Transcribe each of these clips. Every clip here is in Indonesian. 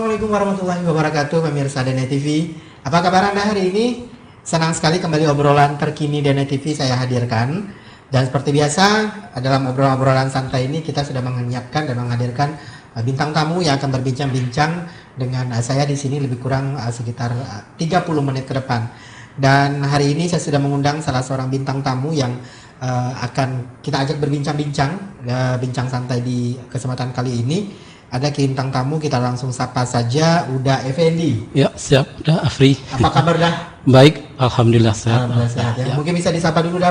Assalamualaikum warahmatullahi wabarakatuh, pemirsa Dene TV. Apa kabar Anda hari ini? Senang sekali kembali obrolan terkini Dene TV saya hadirkan. Dan seperti biasa, dalam obrolan-obrolan santai ini kita sudah menyiapkan dan menghadirkan bintang tamu yang akan berbincang-bincang dengan saya di sini lebih kurang sekitar 30 menit ke depan. Dan hari ini saya sudah mengundang salah seorang bintang tamu yang akan kita ajak berbincang-bincang, bincang santai di kesempatan kali ini. Ada bintang tamu, kita langsung sapa saja, Uda Effendi. Ya, siap, Uda Afri. Apa kabar dah? Baik, alhamdulillah sehat. Alhamdulillah sehat ya. Mungkin bisa disapa dulu dah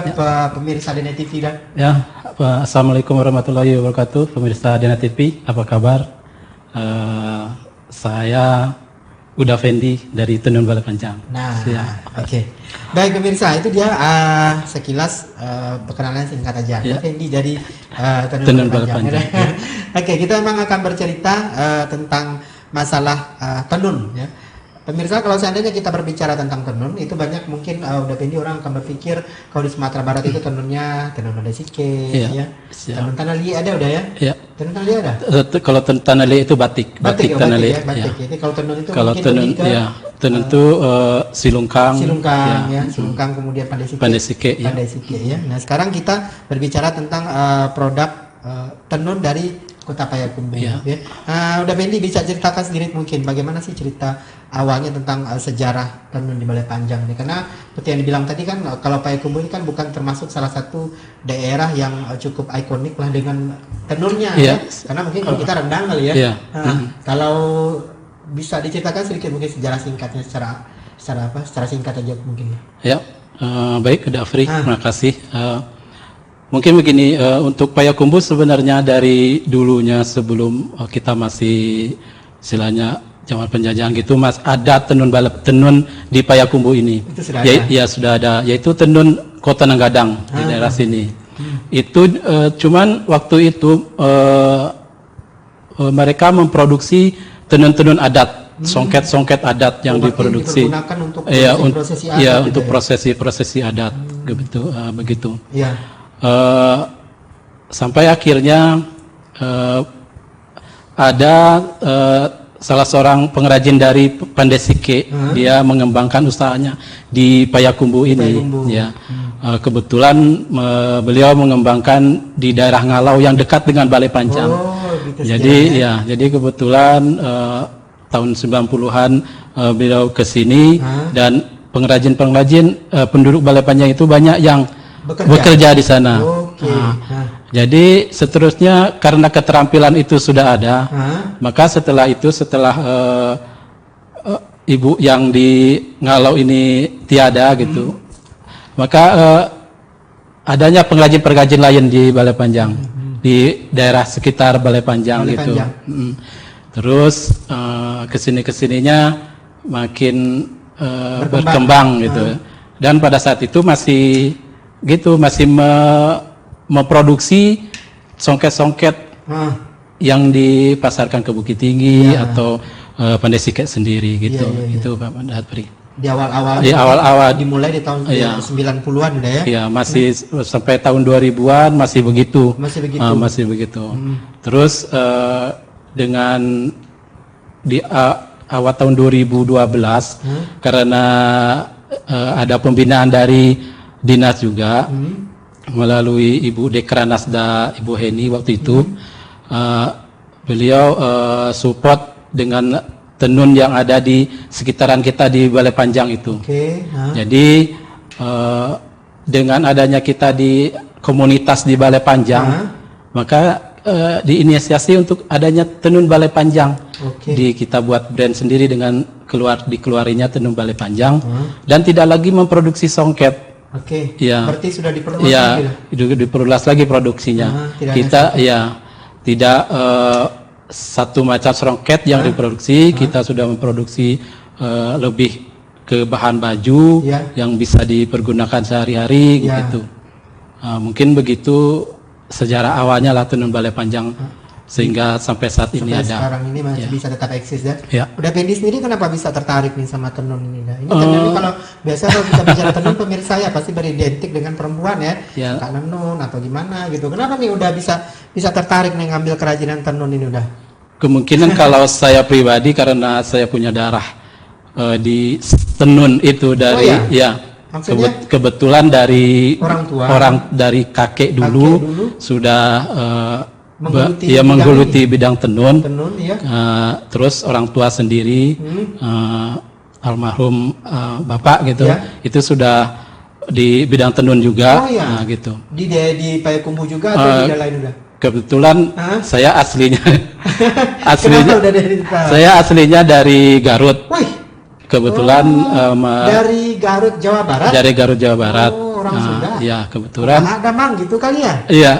pemirsa Dene TV dah. Ya, assalamualaikum warahmatullahi wabarakatuh, pemirsa Dene TV. Apa kabar? Saya Uda Effendi dari Tenun Balai Panjang. Nah, oke. Baik pemirsa, itu dia sekilas perkenalan singkat aja. Ya. Effendi dari Tenun Balai Panjang. Oke, kita memang akan bercerita tentang masalah tenun ya. Pemirsa, kalau seandainya kita berbicara tentang tenun, itu banyak mungkin udah Effendi orang akan berpikir kalau di Sumatera Barat itu tenunnya tenun Nada Sike ya. Tenun Tanah Liat ada udah ya? Ya. Tenun Tanah Liat ada? Kalau Tanah Liat itu batik Tanah Liat. Ya, batik. Ya. Jadi kalau tenun itu kalau mungkin tenun ya, tenun itu silungkang ya, silungkang kemudian Pandai Sike ya. Nah, sekarang kita berbicara tentang produk tenun dari Kota Payakumbuh ya. Udah Effendi bisa ceritakan sedikit mungkin bagaimana sih cerita awalnya tentang sejarah tenun di Balai Panjang ini, karena seperti yang dibilang tadi kan kalau Payakumbuh ini kan bukan termasuk salah satu daerah yang cukup ikonik lah dengan tenunnya ya. Karena mungkin kalau kita rendang kali ya. Kalau bisa diceritakan sedikit mungkin sejarah singkatnya secara singkat aja mungkin. Ya, baik Uda Afri, terima kasih. Mungkin begini, untuk Payakumbuh sebenarnya dari dulunya sebelum kita masih istilahnya zaman penjajahan gitu, Mas, ada tenun di Payakumbuh ini. Itu sudah ada? Ya, sudah ada, yaitu tenun Kota Nanggadang di daerah sini. Itu cuman waktu itu mereka memproduksi tenun-tenun adat, songket-songket adat yang diproduksi. Digunakan untuk prosesi adat. Ya, untuk prosesi adat, begitu. Iya. Sampai akhirnya ada salah seorang pengrajin dari Pandai Sike, dia mengembangkan usahanya di Payakumbuh ini. Ya, kebetulan beliau mengembangkan di daerah Ngalau yang dekat dengan Balai Panjang. Gitu jadi kebetulan tahun 90-an beliau ke sini dan pengrajin-pengrajin penduduk Balai Panjang itu banyak yang bekerja di sana. Jadi seterusnya karena keterampilan itu sudah ada, maka setelah ibu yang di Ngalau ini tiada gitu, maka adanya pengrajin-pengrajin lain di Balai Panjang, di daerah sekitar Balai Panjang gitu. Terus kesininya makin berkembang gitu. Dan pada saat itu masih memproduksi songket-songket yang dipasarkan ke Bukit Tinggi atau Pandai Sike sendiri gitu. Itu Pak Mandhatri. Di awal-awal. Dimulai di tahun 90-an udah ya. Iya, masih sampai tahun 2000-an masih begitu. Masih begitu. Terus dengan di awal tahun 2012 karena ada pembinaan dari dinas juga melalui Ibu Dekra Nasda, Ibu Heni waktu itu, beliau support dengan tenun yang ada di sekitaran kita di Balai Panjang itu. Jadi dengan adanya kita di komunitas di Balai Panjang, maka diinisiasi untuk adanya tenun Balai Panjang. Kita buat brand sendiri dengan dikeluarinya tenun Balai Panjang dan tidak lagi memproduksi songket. Berarti sudah diperluas lagi. Diperluas lagi produksinya. Kita tidak satu macam songket yang diproduksi, kita sudah memproduksi lebih ke bahan baju yang bisa dipergunakan sehari-hari gitu. Mungkin begitu sejarah awalnya lah tenun Balai Panjang. Sehingga sampai saat ini ada. Sekarang ini masih bisa tetap eksis ya. Udah Effendi sendiri kenapa bisa tertarik nih sama tenun ini? Nah, ini tenun ini kalau biasa kalau kita bicara tenun pemirsa ya pasti beridentik dengan perempuan ya. Kak Nenun atau gimana gitu. Kenapa nih udah bisa tertarik nih ngambil kerajinan tenun ini udah? Kemungkinan kalau saya pribadi karena saya punya darah di tenun itu dari Maksudnya? kebetulan dari Orang tua. dari kakek dulu sudah menggeluti bidang tenun. ya. Terus orang tua sendiri almarhum bapak gitu, itu sudah di bidang tenun juga. Gitu. Di Payakumbuh juga atau di daerah lain udah? Kebetulan saya aslinya saya aslinya dari Garut. Wih. Kebetulan dari Garut Jawa Barat. Dari Garut Jawa Barat. Orang Sunda. Ya, kebetulan. Ada Mang gitu kali ya? Iya.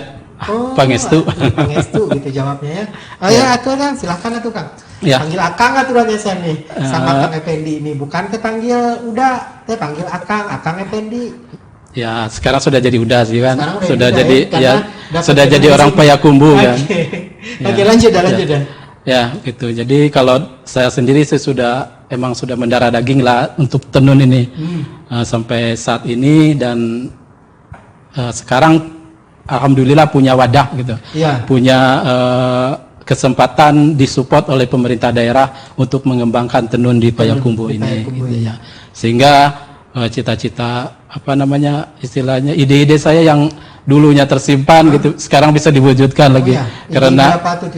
Pangestu. Pangestu gitu jawabnya ya. Ya, atuh Kang, silakan atuh Kang. Ya. Panggil Akang aturannya saya nih. Sama Kang Effendi ini bukan panggil udah, panggil Akang Effendi. Ya, sekarang sudah jadi udah sih kan. Sudah jadi sudah jadi orang Payakumbuh kan. Oke, lanjut dah. Ya, gitu. Jadi kalau saya sendiri sih emang sudah mendarah daging lah untuk tenun ini. Sampai saat ini dan sekarang alhamdulillah punya wadah gitu. Punya kesempatan disupport oleh pemerintah daerah untuk mengembangkan tenun di Payakumbuh ini gitu ya. Sehingga cita-cita istilahnya ide-ide saya yang dulunya tersimpan gitu sekarang bisa diwujudkan lagi. Karena apa tuh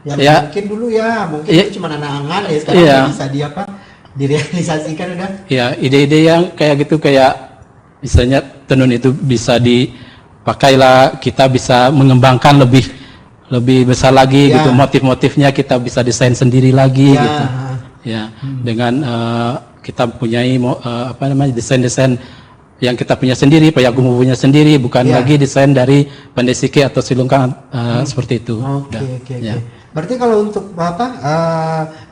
mungkin dulu mungkin itu cuma angan-angan sekarang bisa direalisasikan udah. Ya, ide-ide yang kayak gitu, kayak misalnya tenun itu bisa dipakailah, kita bisa mengembangkan lebih besar lagi gitu, motif-motifnya kita bisa desain sendiri lagi gitu. Dengan kita punyai desain-desain yang kita punya sendiri, Payakumbuh punya sendiri, bukan lagi desain dari Pandai Sike atau Silungkang seperti itu. Oke. Berarti kalau untuk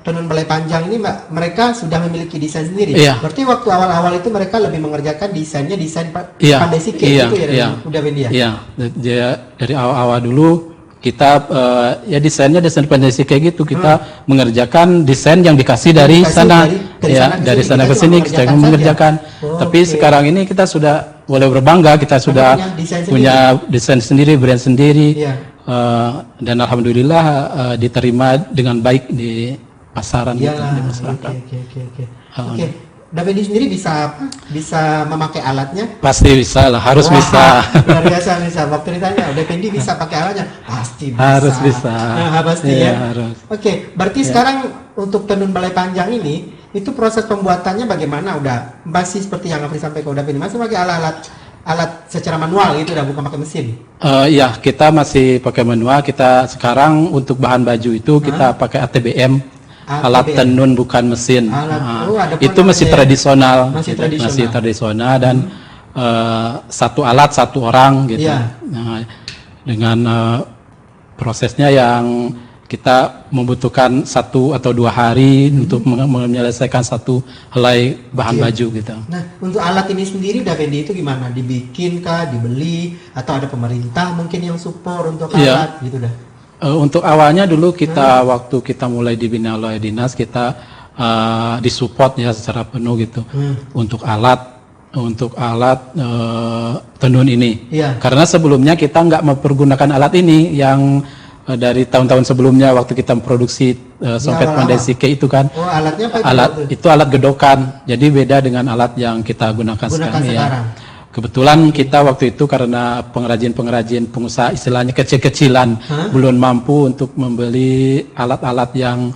tenun balai panjang ini mereka sudah memiliki desain sendiri. Berarti waktu awal-awal itu mereka lebih mengerjakan desain Pandai Sike gitu ya. Udah Bendi ya. Iya, dari awal-awal dulu kita desainnya desain Pandai Sike gitu, kita mengerjakan desain yang dikasih dari sana. Dari sana ke sini kita mengerjakan. Tapi sekarang ini kita sudah boleh berbangga, kita sudah punya desain sendiri, brand sendiri. Dan alhamdulillah diterima dengan baik di pasaran gitu, di masyarakat. Oke. Dapendi sendiri bisa memakai alatnya? Pasti bisa lah, harus bisa. Luar biasa bisa. Waktu ditanya, Dapendi bisa pakai alatnya? Pasti bisa. Harus bisa. Pasti harus. Oke, berarti sekarang untuk tenun balai panjang ini, itu proses pembuatannya bagaimana? Udah masih seperti yang Afri sampaikan, Dapendi masih pakai alat secara manual gitu, udah bukan pakai mesin? Kita masih pakai manual. Kita sekarang untuk bahan baju itu kita pakai ATBM. Alat tenun bukan mesin. Itu masih tradisional. Masih tradisional dan satu alat satu orang gitu. Dengan prosesnya yang kita membutuhkan 1 atau 2 hari untuk menyelesaikan satu helai bahan baju gitu. Nah, untuk alat ini sendiri Dapendi itu gimana? Dibikin kah, dibeli, atau ada pemerintah mungkin yang support untuk alat gitu dah? Untuk awalnya dulu kita waktu kita mulai dibina oleh dinas, kita disupport ya secara penuh gitu untuk alat tenun ini. Karena sebelumnya kita nggak mempergunakan alat ini yang dari tahun-tahun sebelumnya waktu kita memproduksi songket Pandai Sike itu kan. Alatnya apa itu? Itu alat gedokan. Jadi beda dengan alat yang kita gunakan sekarang. Kebetulan kita waktu itu karena pengrajin pengusaha istilahnya kecil-kecilan belum mampu untuk membeli alat-alat yang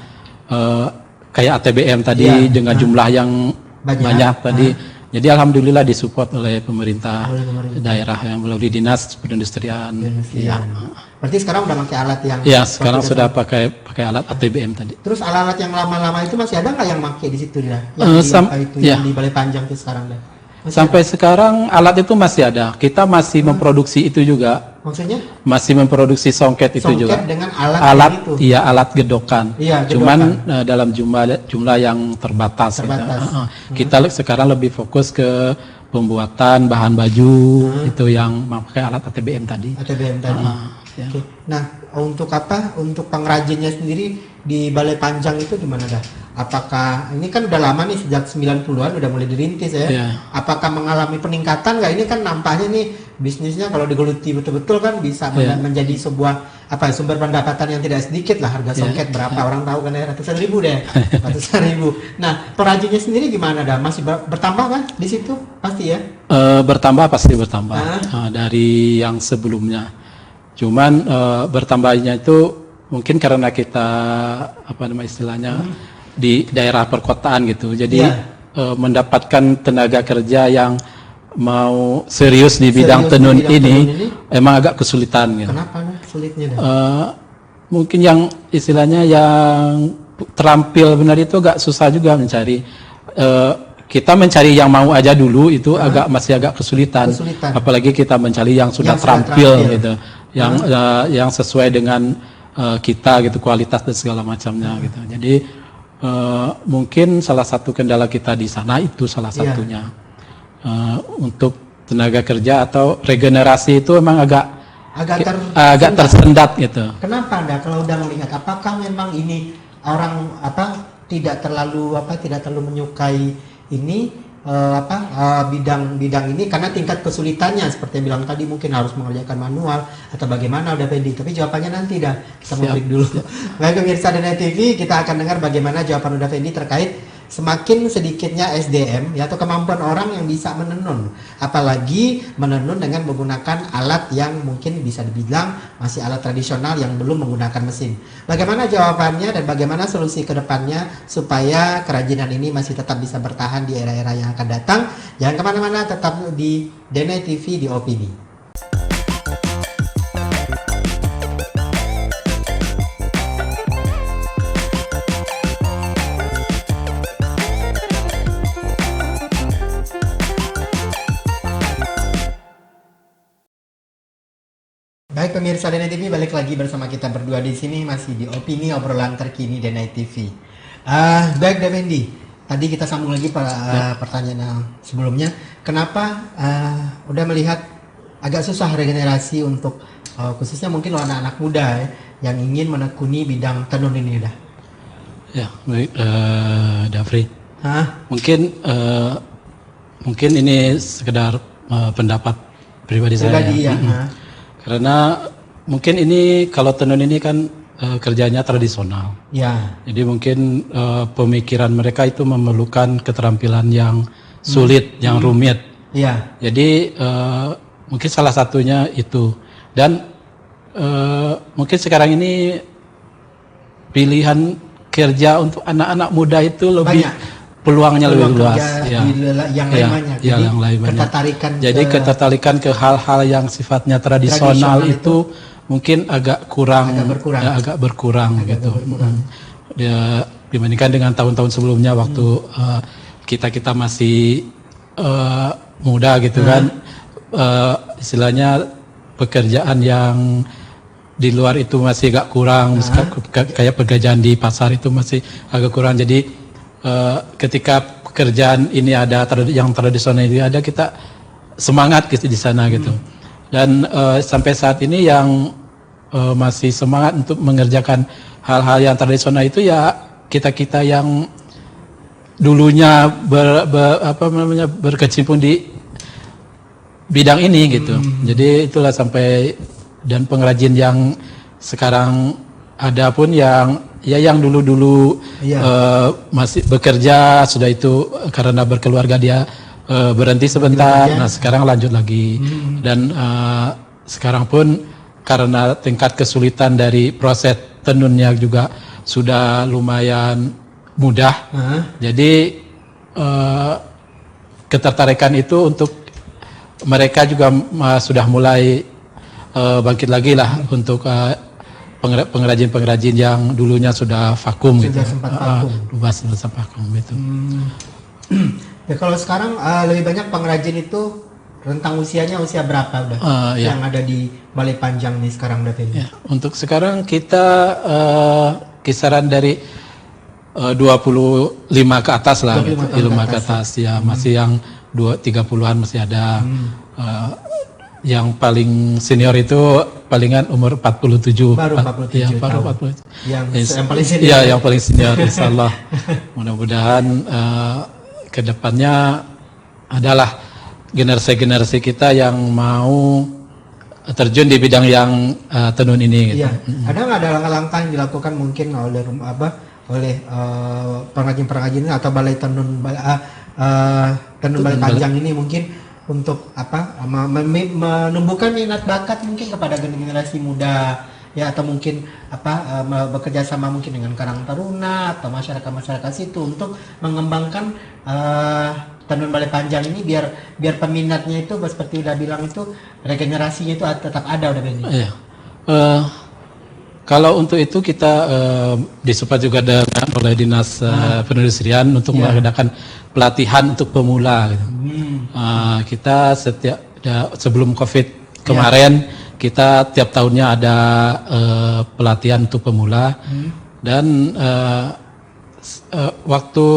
kayak ATBM tadi dengan jumlah yang banyak tadi. Jadi alhamdulillah disupport oleh pemerintah daerah yang melalui dinas perindustrian. Berarti sekarang udah pakai alat yang? Ya, sekarang sudah pakai alat ATBM tadi. Terus alat-alat yang lama-lama itu masih ada nggak yang pakai di situ ya? Yang di balai panjang itu sekarang deh? Sampai sekarang alat itu masih ada. Kita masih memproduksi itu juga. Maksudnya? Masih memproduksi songket itu juga. Songket dengan alat itu? Iya, alat gedokan. Cuman dalam jumlah yang terbatas. Kita sekarang lebih fokus ke pembuatan bahan baju itu yang memakai alat ATBM tadi. ATBM tadi. Nah, untuk apa? Untuk pengrajinnya sendiri di Balai Panjang itu gimana dah? Apakah ini kan udah lama nih, sejak 90-an udah mulai dirintis ya? Apakah mengalami peningkatan nggak? Ini kan nampaknya nih bisnisnya kalau digeluti betul-betul kan bisa menjadi sebuah sumber pendapatan yang tidak sedikit lah. Harga songket berapa orang tahu kan ya, ratusan ribu deh, ratusan ribu. Nah, perajinnya sendiri gimana dah? Masih bertambah kan di situ pasti ya? Bertambah, pasti bertambah dari yang sebelumnya. Cuman bertambahnya itu mungkin karena kita istilahnya di daerah perkotaan gitu, jadi mendapatkan tenaga kerja yang mau serius di bidang tenun ini emang agak kesulitan gitu. Kenapa sulitnya? Mungkin yang istilahnya yang terampil benar itu agak susah juga mencari. Kita mencari yang mau aja dulu itu masih agak kesulitan. Apalagi kita mencari yang sudah terampil gitu, yang sesuai dengan kita gitu, kualitas dan segala macamnya gitu. Jadi mungkin salah satu kendala kita di sana itu salah satunya. Untuk tenaga kerja atau regenerasi itu memang agak tersendat gitu. Kenapa Anda kalau udah melihat, apakah memang ini orang tidak terlalu menyukai ini bidang ini karena tingkat kesulitannya seperti yang bilang tadi, mungkin harus mengerjakan manual atau bagaimana udah Fendi? Tapi jawabannya nanti dah, kita mau break dulu. Baik pemirsa Dana TV, kita akan dengar bagaimana jawaban udah Fendi terkait semakin sedikitnya SDM atau kemampuan orang yang bisa menenun, apalagi menenun dengan menggunakan alat yang mungkin bisa dibilang masih alat tradisional yang belum menggunakan mesin. Bagaimana jawabannya dan bagaimana solusi ke depannya supaya kerajinan ini masih tetap bisa bertahan di era-era yang akan datang? Jangan kemana-mana, tetap di Dana TV di Opini. Baik pemirsa Dana TV, balik lagi bersama kita berdua di sini, masih di Opini, obrolan terkini Dana TV. Baik Fendi, tadi kita sambung lagi pertanyaan yang sebelumnya. Kenapa udah melihat agak susah regenerasi untuk khususnya mungkin anak-anak muda yang ingin menekuni bidang tenun ini dah? Ya, baik Dafri. Mungkin ini sekedar pendapat pribadi saya. Karena mungkin ini kalau tenun ini kan kerjanya tradisional. Jadi mungkin pemikiran mereka itu memerlukan keterampilan yang sulit, yang rumit. Jadi mungkin salah satunya itu. Dan mungkin sekarang ini pilihan kerja untuk anak-anak muda itu lebih peluangnya lebih luas, jadi ketertarikan ke hal-hal yang sifatnya tradisional itu mungkin agak berkurang gitu. Dibandingkan dengan tahun-tahun sebelumnya waktu kita masih muda gitu kan, istilahnya pekerjaan yang di luar itu masih agak kurang, kayak pekerjaan di pasar itu masih agak kurang. Jadi ketika pekerjaan ini ada yang tradisional ini ada, kita semangat gitu di sana gitu. Dan sampai saat ini yang masih semangat untuk mengerjakan hal-hal yang tradisional itu ya kita yang dulunya berkecimpung di bidang ini gitu. Jadi itulah sampai, dan pengrajin yang sekarang ada pun yang dulu-dulu masih bekerja, sudah itu karena berkeluarga dia berhenti sebentar, nah sekarang lanjut lagi. Dan sekarang pun karena tingkat kesulitan dari proses tenunnya juga sudah lumayan mudah, jadi ketertarikan itu untuk mereka juga sudah mulai bangkit lagi lah untuk pengrajin-pengrajin yang dulunya sudah vakum gitu. Sempat vakum gitu. Ya kalau sekarang lebih banyak pengrajin itu rentang usianya usia berapa udah yang ada di Balai Panjang nih sekarang udah Fendi? Untuk sekarang kita kisaran dari 25 ke atas lah, 25 ke atas ya, masih yang 30-an masih ada. yang paling senior itu palingan umur 47. Baru 47 ya, baru tahun. 40. Yang paling senior. Iya, yang paling senior insyaallah. Mudah-mudahan ke depannya adalah generasi-generasi kita yang mau terjun di bidang yang tenun ini gitu. Iya. Ada nggak ada langkah-langkah yang dilakukan mungkin oleh pengrajin-pengrajin atau balai tenun tenun balai panjang ini mungkin untuk menumbuhkan minat bakat mungkin kepada generasi muda ya, atau mungkin bekerja sama mungkin dengan Karang Taruna atau masyarakat situ untuk mengembangkan tenun balai panjang ini biar peminatnya itu seperti udah bilang itu regenerasinya itu tetap ada udah Benny. Iya. Kalau untuk itu kita disupport juga dengan oleh Dinas Perindustrian untuk mengadakan pelatihan untuk pemula gitu. Kita sebelum Covid kemarin kita tiap tahunnya ada pelatihan untuk pemula dan waktu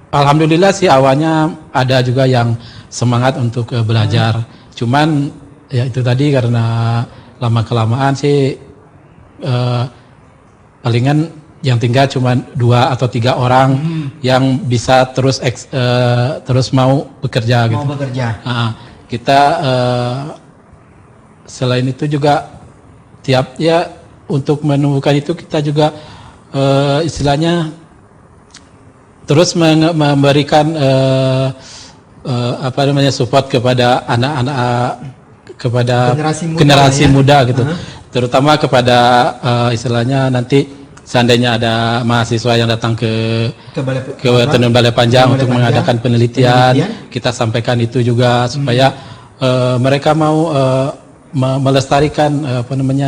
alhamdulillah sih awalnya ada juga yang semangat untuk belajar. Cuman ya itu tadi karena lama kelamaan sih palingan yang tinggal cuma 2 atau 3 orang yang bisa terus mau bekerja gitu. Mau bekerja. Kita selain itu juga untuk menumbuhkan itu kita juga istilahnya terus memberikan support kepada anak-anak kepada generasi muda gitu. Terutama kepada istilahnya nanti seandainya ada mahasiswa yang datang ke tenun balai panjang untuk mengadakan penelitian, kita sampaikan itu juga supaya mereka mau melestarikan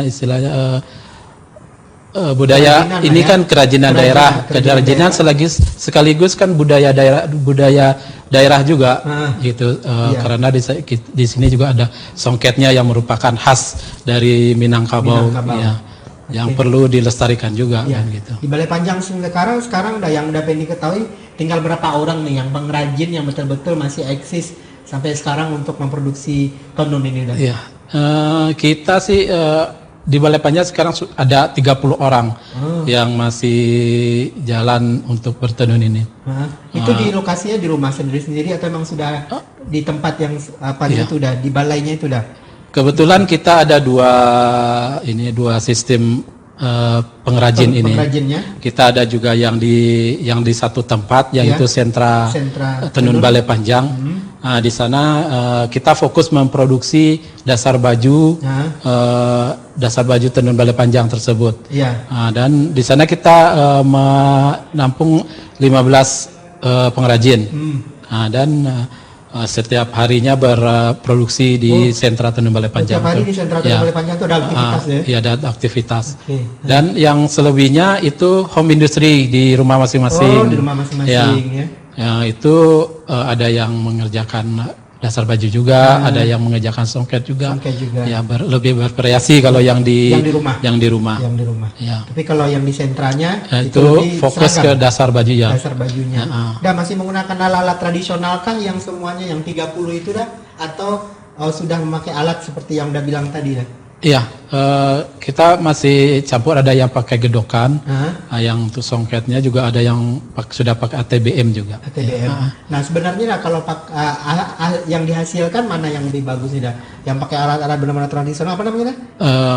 istilahnya budaya ini kan kerajinan daerah, kerajinan sekaligus kan budaya daerah juga gitu. Karena di sini juga ada songketnya yang merupakan khas dari Minangkabau. Yang perlu dilestarikan juga kan gitu. Di Balai Panjang sekarang yang udah Penny ketahui tinggal berapa orang nih yang pengrajin yang betul-betul masih eksis sampai sekarang untuk memproduksi tenun ini udah. Iya. Kita sih di Balai Panjang sekarang ada 30 orang yang masih jalan untuk bertenun ini. Itu di lokasinya di rumah sendiri-sendiri atau memang sudah di tempat yang itu udah di balainya itu udah? Kebetulan kita ada dua sistem pengrajin ini. Kita ada juga yang di satu tempat yaitu sentra tenun balai panjang. Di sana kita fokus memproduksi dasar baju tenun balai panjang tersebut. Dan di sana kita menampung 15 pengrajin. Dan setiap harinya berproduksi di sentra tenun balai panjang. Setiap hari di sentra tenun balai panjang itu ada aktivitas ya? Iya, ada aktivitas. Dan yang selebihnya itu home industry di rumah masing-masing. Di rumah masing-masing ya. Itu ada yang mengerjakan dasar baju juga, ada yang mengerjakan songket juga. Ya, lebih bervariasi kalau yang di rumah. Ya. Tapi kalau yang di sentranya itu fokus seragam. Ke dasar baju ya. Dasar bajunya. Dan masih menggunakan alat-alat tradisional kah yang semuanya yang 30 itu dah atau sudah memakai alat seperti yang udah bilang tadi dah? Iya, kita masih campur, ada yang pakai gedokan, yang untuk songketnya juga ada yang sudah pakai ATBM juga. ATBM. Nah sebenarnya kalau yang dihasilkan mana yang lebih bagus nih dah? Yang pakai alat-alat benar-benar tradisional apa namanya dah?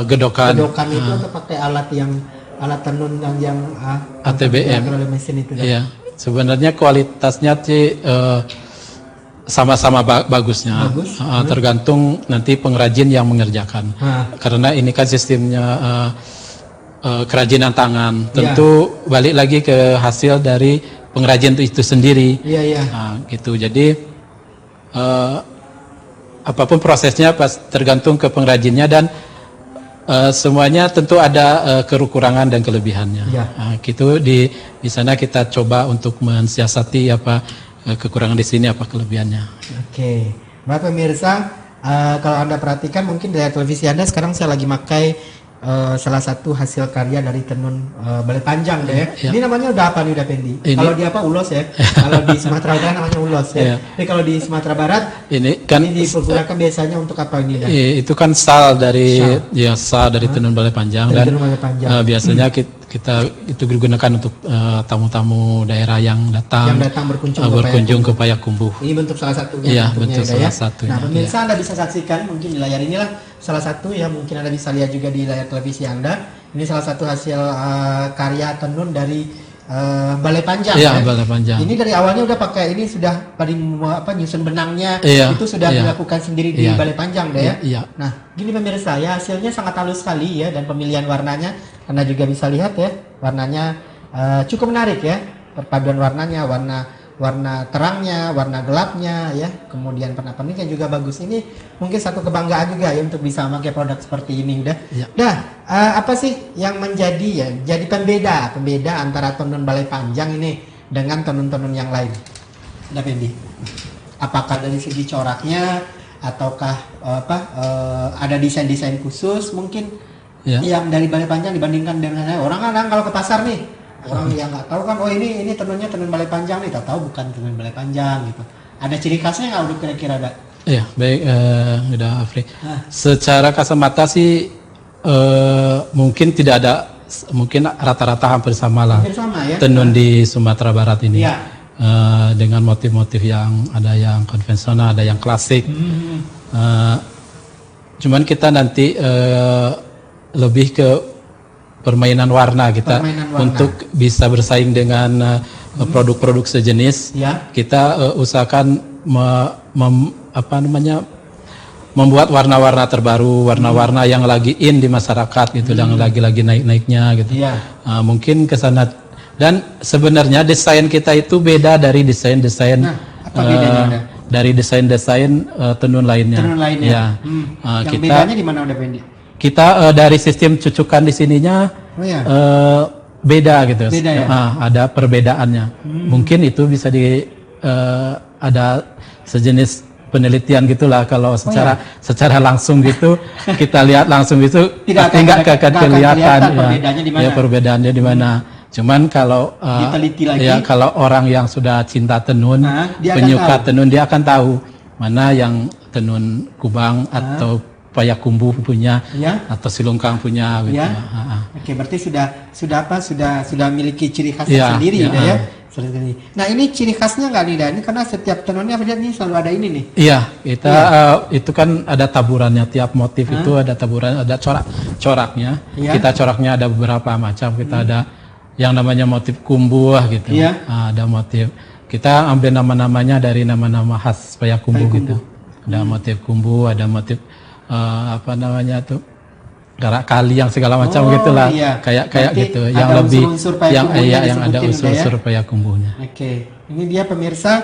Gedokan. Gedokan itu atau pakai alat tenun yang ATBM. Mesin itu dah? Iya, sebenarnya kualitasnya sih sama-sama bagusnya. Tergantung nanti pengrajin yang mengerjakan. Karena ini kan sistemnya kerajinan tangan. Tentu balik lagi ke hasil dari pengrajin itu sendiri. Gitu. Jadi apapun prosesnya tergantung ke pengrajinnya dan semuanya tentu ada kekurangan dan kelebihannya. Gitu di sana kita coba untuk mensiasati kekurangan di sini apa kelebihannya. Oke, Bapak pemirsa, kalau Anda perhatikan mungkin di televisi Anda sekarang saya lagi pakai salah satu hasil karya dari tenun balai panjang deh. Ini namanya udah apa nih udah Pendi? Kalau di ulos ya. Kalau di Sumatera Utara namanya ulos ya. Tapi kalau di Sumatera Barat Ini kan ini digunakan biasanya untuk apa ini? Itu kan sal dari sal dari tenun balai panjang dan biasanya kita itu digunakan untuk tamu-tamu daerah yang datang berkunjung ke Payakumbuh. Ini bentuk salah satunya. Iya, bentuk salah satunya. Nah, pemirsa Anda bisa saksikan mungkin di layar inilah salah satu ya, mungkin Anda bisa lihat juga di layar televisi Anda. Ini salah satu hasil karya tenun dari balai panjang. Iya, balai panjang. Ini dari awalnya udah pakai ini sudah nyusun benangnya itu sudah dilakukan sendiri di balai panjang deh ya. Iya. Nah, gini pemirsa ya, hasilnya sangat halus sekali ya, dan pemilihan warnanya Anda juga bisa lihat ya, warnanya cukup menarik ya. Perpaduan warnanya, warna terangnya, warna gelapnya ya, kemudian pernak-perniknya juga bagus. Ini mungkin satu kebanggaan juga ya untuk bisa memakai produk seperti ini udah. Nah, apa sih yang menjadi jadi pembeda antara tenun balai panjang ini dengan tenun-tenun yang lain? Udah Pendi. Apakah dari segi coraknya ataukah ada desain-desain khusus mungkin yang dari balai panjang dibandingkan dengan orang kalau ke pasar nih, orang yang nggak tahu kan, oh ini tenunnya tenun balai panjang nih, tahu bukan tenun balai panjang gitu. Ada ciri khasnya nggak udah kira-kira ada? Iya, baik, udah Afri. Secara kasat mata sih mungkin tidak ada, mungkin rata-rata hampir sama lah. Hampir sama ya. Tenun di Sumatera Barat ini. Dengan motif-motif yang ada yang konvensional, ada yang klasik. Cuman kita nanti lebih ke permainan warna kita untuk bisa bersaing dengan produk-produk sejenis. Kita usahakan membuat warna-warna terbaru, warna-warna yang lagi in di masyarakat gitu, yang lagi naik-naiknya gitu. Mungkin ke sana. Dan sebenarnya desain kita itu beda dari desain-desain dari desain-desain tenun lainnya. Yang bedanya di mana udah Pendi? Kita dari sistem cucukan di sininya beda gitu. Ada perbedaannya. Mungkin itu bisa ada sejenis penelitian gitulah, kalau secara langsung gitu kita lihat langsung itu tidak akan kelihatan perbedaannya di mana. Cuman kalau kalau orang yang sudah cinta tenun, penyuka tenun, dia akan tahu mana yang tenun Kubang atau Payakumbuh punya atau Silungkang punya gitu. Oke, berarti sudah memiliki ciri khasnya sendiri ya. Nah, ini ciri khasnya nggak nih, ini karena setiap tenunnya ini selalu ada ini nih. Iya, kita itu kan ada taburannya, tiap motif itu ada taburan, ada coraknya. Kita coraknya ada beberapa macam. Kita ada yang namanya motif kumbuh gitu. Ada motif, kita ambil nama-namanya dari nama-nama khas Payakumbuh gitu. Ada motif kumbuh, ada motif garak kali yang segala macam gitulah, kayak gitu, yang lebih yang ada unsur-unsur Payakumbuhnya. Oke, ini dia pemirsa,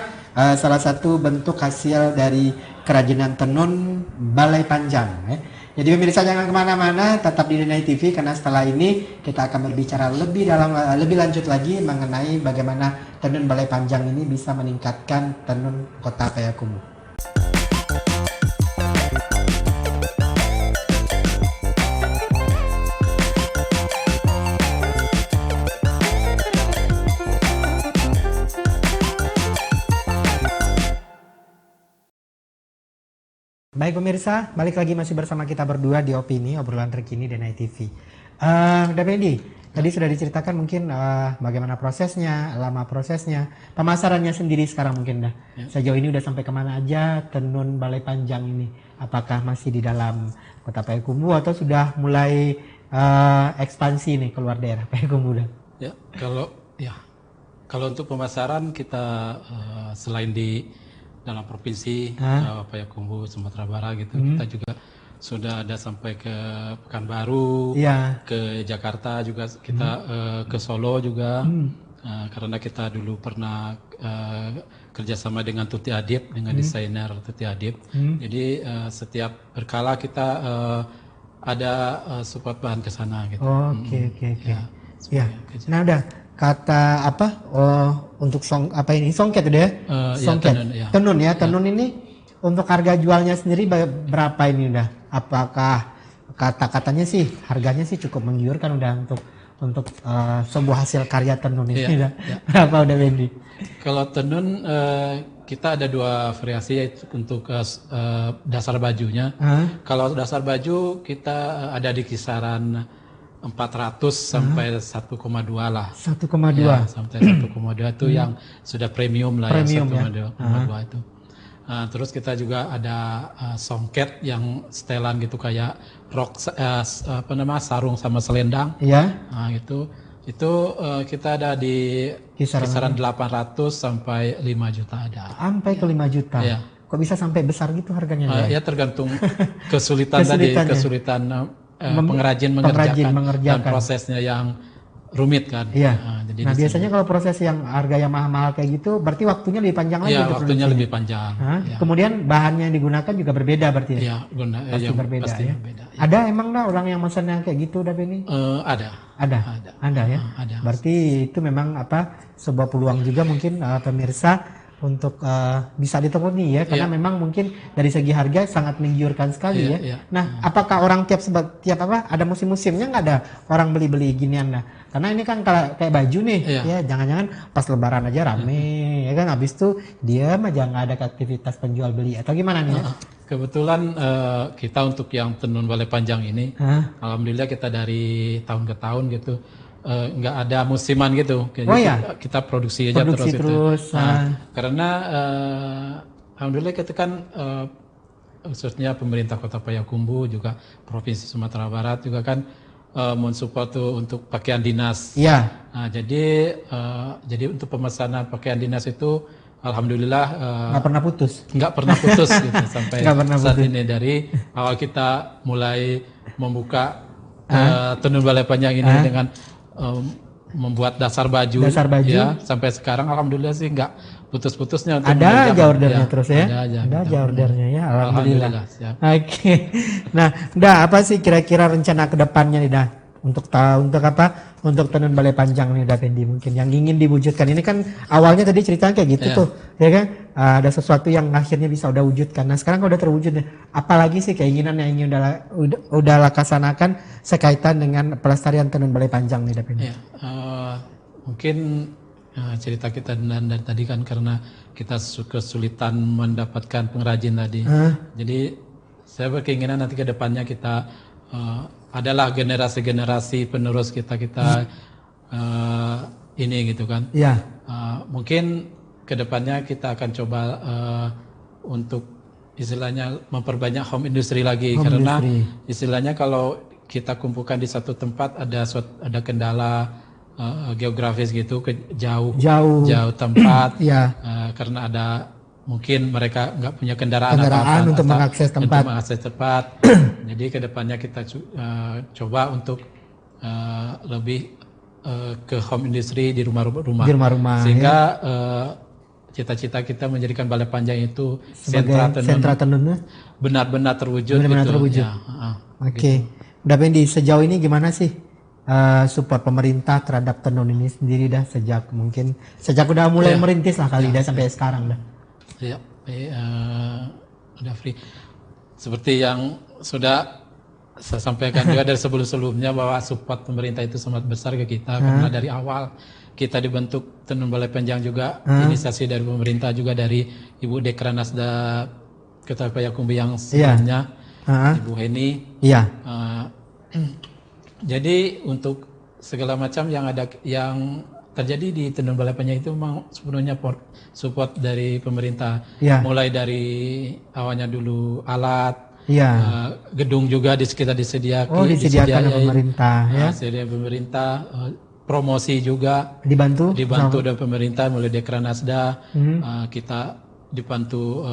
salah satu bentuk hasil dari kerajinan tenun balai panjang ya. Jadi pemirsa jangan kemana-mana, tetap di Denai TV, karena setelah ini kita akan berbicara lebih lanjut lagi mengenai bagaimana tenun balai panjang ini bisa meningkatkan tenun kota Payakumbuh. Baik pemirsa, balik lagi masih bersama kita berdua di Opini, obrolan terkini Denai TV. Dapendi, tadi sudah diceritakan mungkin bagaimana prosesnya, lama prosesnya, pemasarannya sendiri sekarang mungkin dah. Sejauh ini udah sampai kemana aja tenun balai panjang ini? Apakah masih di dalam kota Payakumbuh atau sudah mulai ekspansi nih keluar daerah Payakumbuh dah? Kalau untuk pemasaran kita selain di dalam provinsi Payakumbuh, Sumatera Barat gitu, kita juga sudah ada sampai ke Pekanbaru, ke Jakarta juga, kita ke Solo juga, karena kita dulu pernah kerjasama dengan Tuti Adib, dengan desainer Tuti Adib. Jadi setiap berkala kita ada support bahan ke sana gitu. Oke. Nah udah kata untuk songket udah ya? Songket. Tenun ini untuk harga jualnya sendiri berapa ini udah? Apakah kata-katanya sih harganya sih cukup menggiurkan udah untuk sebuah hasil karya tenun ini udah berapa udah Wendy? Kalau tenun kita ada 2 variasi yaitu untuk dasar bajunya. Kalau dasar baju kita ada di kisaran 400 sampai 1,2 lah. 1,2. Ya, sampai 1,2 itu yang sudah premium lah, premium ya 1,2 itu. Terus kita juga ada songket yang setelan gitu kayak rok sarung sama selendang. Iya. Nah, itu kita ada di kisaran 800 sampai 5 juta ada. Sampai ke 5 juta. Ya. Kok bisa sampai besar gitu harganya? Ya tergantung kesulitan pengrajin mengerjakan dan prosesnya yang rumit kan. Iya. Jadi biasanya kalau proses yang harga yang mahal-mahal kayak gitu, berarti waktunya lebih panjang lagi. Iya, waktunya lebih panjang. Ya. Kemudian bahannya yang digunakan juga berbeda berarti ya? Iya, pasti berbeda. Pasti ya? berbeda. Ya. Ada emang orang yang pesan yang kayak gitu, Beni? Ada ya. Ada. Berarti itu memang sebuah peluang juga mungkin pemirsa untuk bisa ditemui ya, karena memang mungkin dari segi harga sangat menggiurkan sekali ya. Nah, apakah orang tiap ada musim-musimnya nggak ada orang beli ginian? Nah, karena ini kan kayak baju nih, ya jangan-jangan pas Lebaran aja rame, ya kan? Habis itu dia mah jangan ada aktivitas penjual beli atau gimana nih? Ya? Kebetulan kita untuk yang tenun balai panjang ini, alhamdulillah kita dari tahun ke tahun gitu. Nggak ada musiman gitu. Kita produksi aja terus. Karena alhamdulillah kita kan khususnya pemerintah Kota Payakumbuh juga Provinsi Sumatera Barat juga kan mensupport tuh untuk pakaian dinas. Iya. Nah, jadi untuk pemesanan pakaian dinas itu alhamdulillah nggak pernah putus gitu sampai saat ini. Dari awal kita mulai membuka tenun balai panjang ini dengan membuat dasar baju ya, sampai sekarang alhamdulillah sih nggak putus-putusnya untuk ada aja ordernya terus ya. Ada aja ordernya ya, alhamdulillah. Oke. Nah, apa sih kira-kira rencana kedepannya nih untuk tenun balai panjang nih Fendi, mungkin yang ingin diwujudkan? Ini kan awalnya tadi ceritanya kayak gitu tuh ya kan, ada sesuatu yang akhirnya bisa udah wujudkan. Nah sekarang udah terwujud nih, apalagi sih keinginan yang ingin udah laksanakan sekaitan dengan pelestarian tenun balai panjang nih Fendi? Mungkin cerita kita dari tadi kan karena kita kesulitan mendapatkan pengrajin tadi. Jadi saya berkeinginan nanti ke depannya kita adalah generasi-generasi penerus kita ini gitu kan. Iya. Mungkin kedepannya kita akan coba untuk istilahnya memperbanyak home industry lagi, karena istilahnya kalau kita kumpulkan di satu tempat ada kendala geografis gitu, jauh tempat. Karena ada mungkin mereka nggak punya kendaraan untuk mengakses tempat. Jadi kedepannya kita coba untuk lebih ke home industry di rumah-rumah. Sehingga cita-cita kita menjadikan balai panjang itu sentra tenun benar-benar terwujud. Ya, Oke. Udah Fendi, sejauh ini gimana sih support pemerintah terhadap tenun ini sendiri sejak udah mulai merintis lah kali sampai sekarang dah? Ya, udah free. Seperti yang sudah saya sampaikan juga dari sebelum-sebelumnya bahwa support pemerintah itu sangat besar ke kita, karena dari awal kita dibentuk tenun balai panjang juga inisiasi dari pemerintah, juga dari Ibu Dekranasda Kota Payakumbuh yang sebelumnya, Ibu Heni. Jadi untuk segala macam yang terjadi di tenun balai panjang itu memang sepenuhnya support dari pemerintah. Mulai dari awalnya dulu alat, gedung juga kita disediakan oleh pemerintah. Disediakan pemerintah, promosi juga dibantu dari pemerintah melalui Dekranasda. Kita dibantu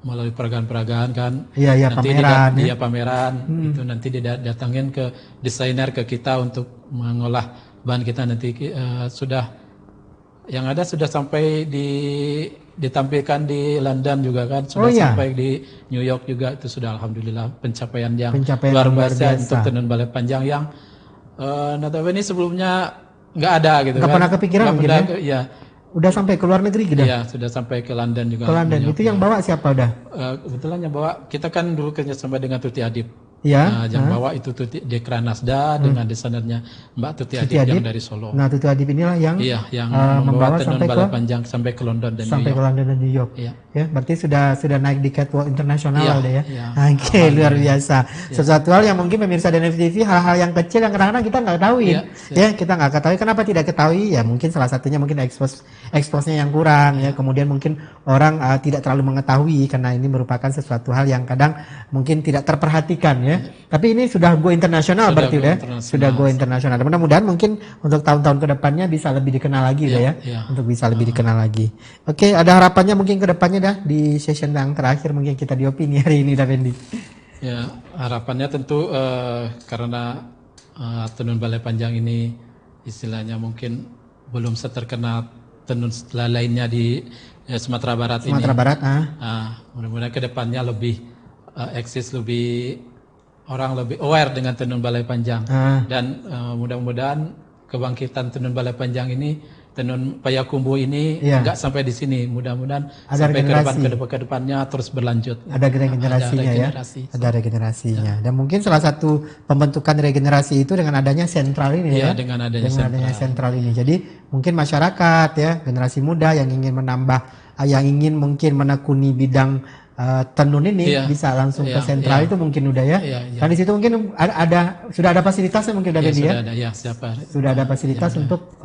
melalui peragaan-peragaan kan. Nanti pameran itu nanti didatangin ke desainer ke kita untuk mengolah bahan kita. Nanti sudah sampai ditampilkan di London juga kan, sampai di New York juga. Itu sudah alhamdulillah pencapaian yang luar biasa untuk tenun balai panjang yang notabene sebelumnya nggak ada gitu. Nggak pernah kepikiran mungkin ya. Udah sampai ke luar negeri gitu? Iya, sudah sampai ke London juga. Ke London itu yang bawa siapa udah? Kebetulan yang bawa kita kan dulu kerjasama dengan Tuti Adib. Ya. Yang bawa itu Tuti Dekra Nasda dengan desainernya Mbak Tuti Adib yang dari Solo. Nah, Tuti Adib inilah yang membawa tenun balai panjang sampai ke London dan New York. London dan New York. Iya. Ya, berarti sudah naik di catwalk internasional ya. Iya. Oke, luar biasa. Sesuatu hal yang mungkin pemirsa DNF TV, hal-hal yang kecil yang kadang-kadang kita nggak ketahui. Ya, kita nggak ketahui. Kenapa tidak ketahui? Ya mungkin salah satunya mungkin eksposnya yang kurang ya. Kemudian mungkin orang tidak terlalu mengetahui karena ini merupakan sesuatu hal yang kadang mungkin tidak terperhatikan ya. Tapi ini sudah go internasional berarti ya. Sudah go internasional. Mudah-mudahan mungkin untuk tahun-tahun kedepannya bisa lebih dikenal lagi ya. Untuk bisa lebih dikenal lagi. Oke, ada harapannya mungkin kedepannya dah di session yang terakhir mungkin kita di opini hari ini Davendi. Ya, harapannya tentu karena tenun balai panjang ini istilahnya mungkin belum seterkenal tenun lainnya di Sumatera Barat ini. Sumatera Barat, mudah-mudahan kedepannya lebih eksis, lebih orang lebih aware dengan tenun balai panjang dan mudah-mudahan kebangkitan tenun balai panjang ini, tenun Payakumbuh ini nggak sampai di sini, mudah-mudahan sampai ke depannya terus berlanjut. Ada regenerasinya ada regenerasinya. Dan mungkin salah satu pembentukan regenerasi itu dengan adanya sentral ini dengan adanya sentral ini. Jadi mungkin masyarakat ya, generasi muda yang ingin menambah, yang ingin mungkin menekuni bidang tenun ini bisa langsung ke sentral itu mungkin udah ya. Kan di situ mungkin sudah ada fasilitasnya mungkin udah sudah ada fasilitas untuk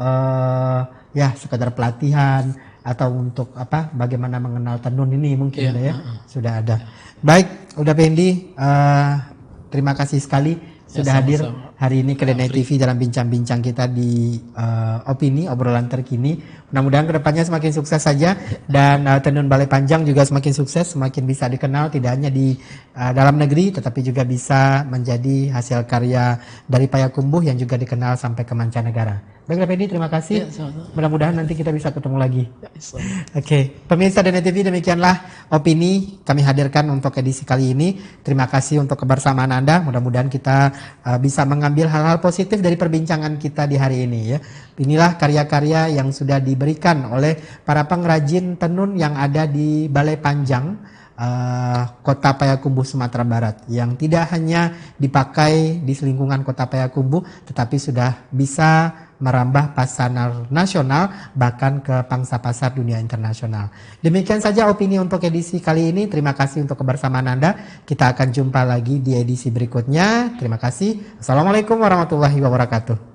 sekedar pelatihan atau untuk bagaimana mengenal tenun ini mungkin udah sudah ada. Baik, udah Pendi, terima kasih sekali sudah hadir hari ini ke DNI TV dalam bincang-bincang kita di opini obrolan terkini. Mudah-mudahan kedepannya semakin sukses saja dan tenun balai panjang juga semakin sukses, semakin bisa dikenal tidak hanya di dalam negeri tetapi juga bisa menjadi hasil karya dari Payakumbuh yang juga dikenal sampai ke mancanegara. Baiklah Pendi, terima kasih. Mudah-mudahan nanti kita bisa ketemu lagi. Oke, pemirsa DNI TV, demikianlah opini kami hadirkan untuk edisi kali ini. Terima kasih untuk kebersamaan Anda. Mudah-mudahan kita bisa mengambil hal-hal positif dari perbincangan kita di hari ini ya. Inilah karya-karya yang sudah diberikan oleh para pengrajin tenun yang ada di Balai Panjang Kota Payakumbuh Sumatera Barat, yang tidak hanya dipakai di lingkungan Kota Payakumbuh tetapi sudah bisa merambah pasar nasional bahkan ke pangsa pasar dunia internasional. Demikian saja opini untuk edisi kali ini. Terima kasih untuk kebersamaan Anda. Kita akan jumpa lagi di edisi berikutnya. Terima kasih. Assalamualaikum warahmatullahi wabarakatuh.